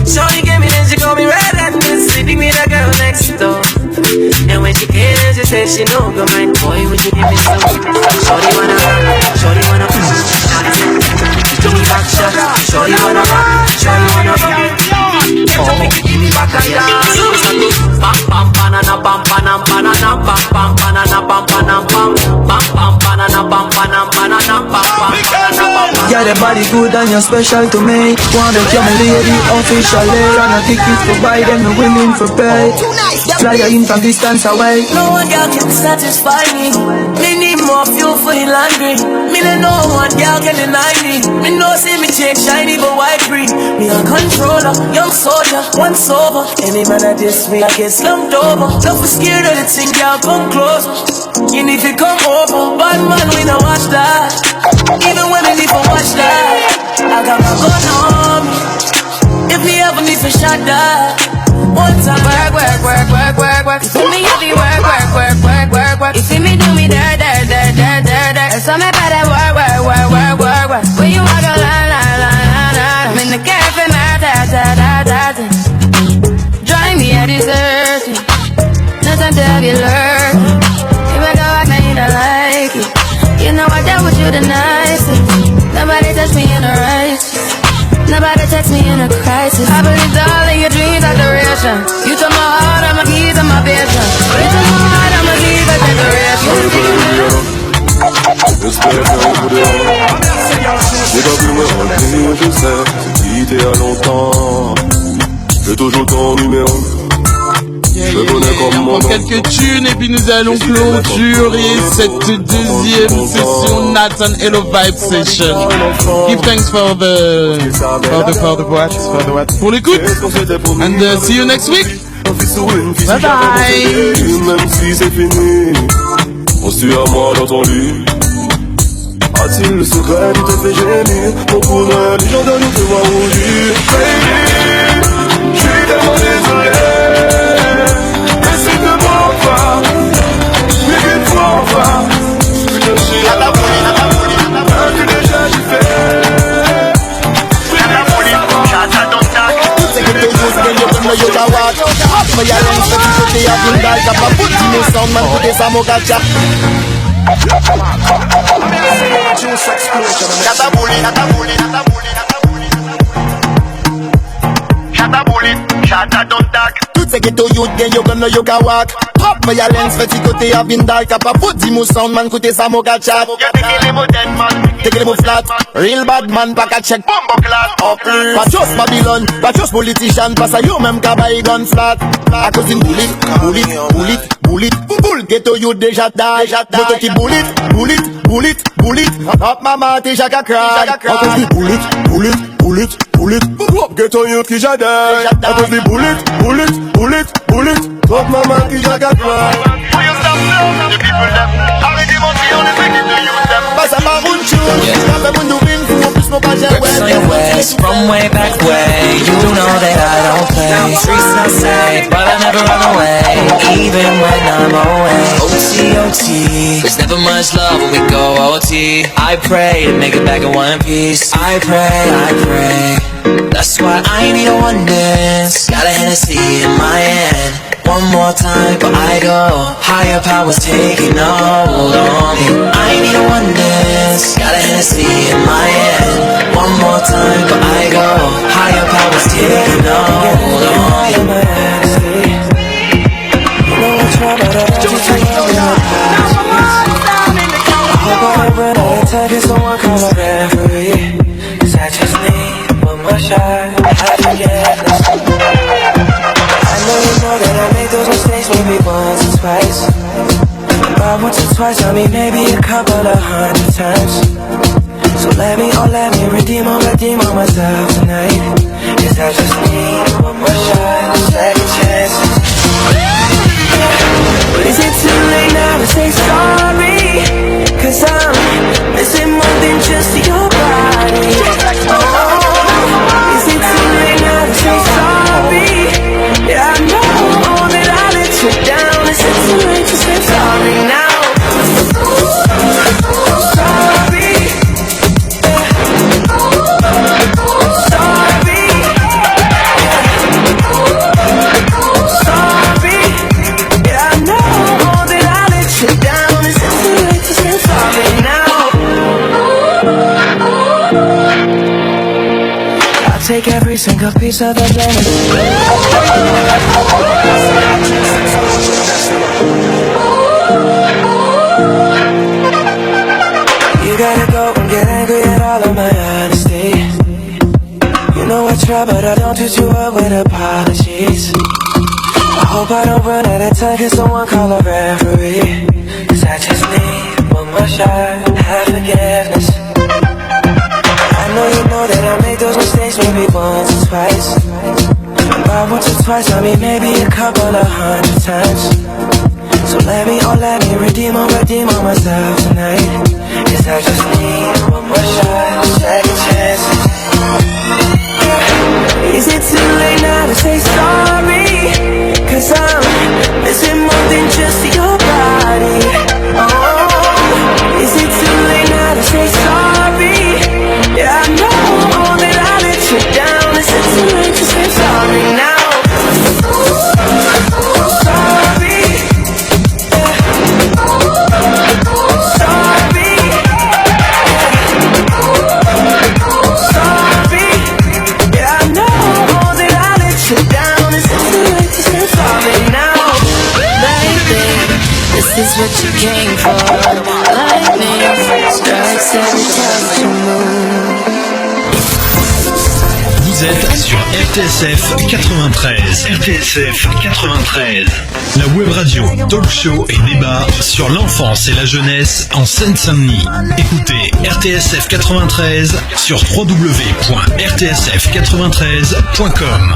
Shorty gave me then she called me red and miss, sleeping with a girl next door. And when she came in, she said she know go my boy, would you give me some, Shorty wanna give me back shot. Shorty wanna give me back a dance. Bam bam banana bam banana banana bam bam banana bam banana bam bam bam banana bam banana banana bam bam banana bam. Yeah, the body good and you're special to me. Wanna become a lady officially. And a ticket for buy them, the women for pay. Fly you in from distance away. No one girl can satisfy me. Me need more fuel for the laundry. Me no one girl can deny me. Me know see me check shiny but white green. Me a controller, young soldier, one sober. Any man that diss me, I get slumped over. Don't be scared of the thing, girl, come closer. You need to come over. Bad man, we don't watch that. Even when we need to watch that. I got my gun on me. If we ever need to shot that. One time work. You see me heavy work. You see me do me dirt. So me better work. When you walk a line. I'm in the cafe, drive me a dessert. No time to have you learn. If I go out, now you don't like it. You know I dealt with you the nicest. Nobody touched me in a righteous. Nobody text me in a crisis. I believed all of your dreams are duration. You took my heart, I'm a keys, and my vision. You took my heart, I'm a keys, and decoration. J'espère faire un coup de rang. J'ai pas pu me retenir, je sais. J'ai quitté à longtemps. J'ai toujours ton numéro. On prend quelques tunes et puis nous allons clôturer cette deuxième session Nathan Hello Vibe Session. Give thanks for the what? Pour l'écoute. And see you next week. Bye bye. Même si c'est fini, pense-tu à moi dans ton lit? A-t-il le secret qui te fait gémir? On pourrait les gens de nous te voir rougir. Baby, je suis tellement désolé. Mais c'est de bon pas. Mais une fois on va. Je suis à la folie. Un que déjà j'ai fait. À la folie, j'attends ton tac. C'est que t'es juste bien, yo comme le yoga walk. Hop, mais y'a rien, c'est que t'es à Bundal. T'as pas foutu mes sound, man, côté ça, mon gacha. Tout ce ghetto youth gen yo gun no yo ka walk. Hop me ya lens fait côté à Bindal. Ka pa fout di mou sound man côté ça mo gacha. Teke les mots dead man, teke les mots flat. Real bad man pa ka check bombo clat. Pas just Babylon, pas just politician. Pas ça yo même ka bay gun flat. A cause in bullet. Bull ghetto youth déjà die. Moto qui bullet. Hop maman déjà ka cry. A cause di bullet. Hop ghetto youth qui já die. A cause di bullet. Hop maman qui já ka cry. The people them, how they demonstrate on the second to use them. From way back way, you know that I don't play. Streets not safe, but I never run away, even when I'm away. OT, OT, there's never much love when we go OT. I pray to make it back in one piece. I pray. That's why I need a oneness. Got a Hennessy in my hand. One more time, but I go. Higher powers taking a hold on me. I need a oneness. Got a Hennessy in my hand. One more time, but I go. Higher powers taking a hold on me. You know what's wrong, but I don't take it down. I hope I don't run out of time. Can someone call a referee? 'Cause I just need one more shot. I can get this. I know you know that I make those mistakes maybe once or twice. But once or twice, I mean maybe a couple of 100 times. So let me redeem on myself tonight. 'Cause I just need one more shot, second chance. Is it too late now to say sorry? 'Cause I'm missing more than just your body. Oh, is it too late now to say sorry? Yeah, I know that I let you down. Is it too late to say sorry now? Sorry. Sorry. Sorry. Yeah, I know that I let you down. Is it too late to say sorry now? I'll take every single piece of the blame. You gotta go and get angry at all of my honesty. You know I try, but I don't do too well with apologies. I hope I don't run out of time. Can someone call a referee? 'Cause I just need one more shot, have forgiveness. I know you know that I make those mistakes maybe once or twice. But once or twice, I mean maybe a couple of 100 times. So let me redeem on myself tonight. 'Cause I just need one more shot, second chance. Is it too late now to say sorry? 'Cause I'm missing more than just your body. Oh, is it too late now to say sorry? Yeah, I know that I let you down. Is it too late to say sorry now? Sorry. Sorry. Sorry. Yeah, I know that I let you down. Is it too late to say sorry now? Baby, this is what you came for. Lightning strikes every time you move. Vous êtes sur RTSF 93. RTSF 93. La web radio, talk show et débat sur l'enfance et la jeunesse en Seine-Saint-Denis. Écoutez RTSF 93 sur www.rtsf93.com.